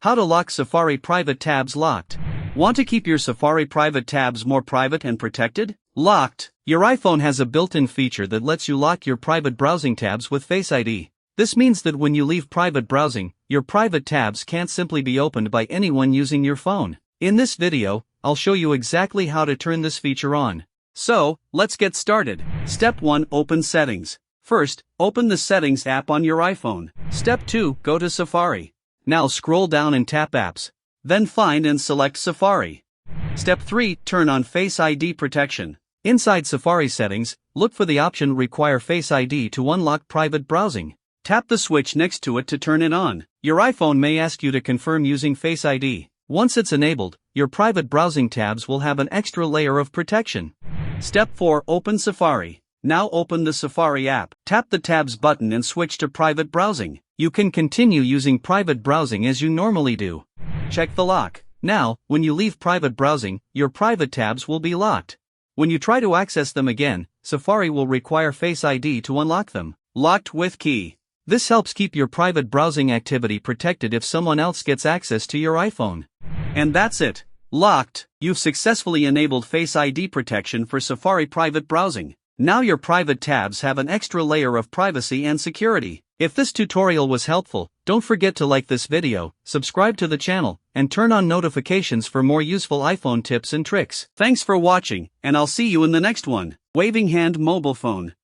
How to lock Safari private tabs locked. Want to keep your Safari private tabs more private and protected? Locked. Your iPhone has a built-in feature that lets you lock your private browsing tabs with Face ID. This means that when you leave private browsing, your private tabs can't simply be opened by anyone using your phone. In this video, I'll show you exactly how to turn this feature on. So, let's get started. Step 1. Open Settings. First, open the Settings app on your iPhone. Step 2. Go to Safari. Now scroll down and tap Apps. Then find and select Safari. Step 3. Turn on Face ID protection. Inside Safari settings, look for the option Require Face ID to unlock private browsing. Tap the switch next to it to turn it on. Your iPhone may ask you to confirm using Face ID. Once it's enabled, your private browsing tabs will have an extra layer of protection. Step 4. Open Safari. Now open the Safari app. Tap the Tabs button and switch to private browsing. You can continue using private browsing as you normally do. Check the lock. Now, when you leave private browsing, your private tabs will be locked. When you try to access them again, Safari will require Face ID to unlock them. Locked with key. This helps keep your private browsing activity protected if someone else gets access to your iPhone. And that's it. Locked. You've successfully enabled Face ID protection for Safari private browsing. Now your private tabs have an extra layer of privacy and security. If this tutorial was helpful, don't forget to like this video, subscribe to the channel, and turn on notifications for more useful iPhone tips and tricks. Thanks for watching, and I'll see you in the next one. Waving Hand Mobile Phone.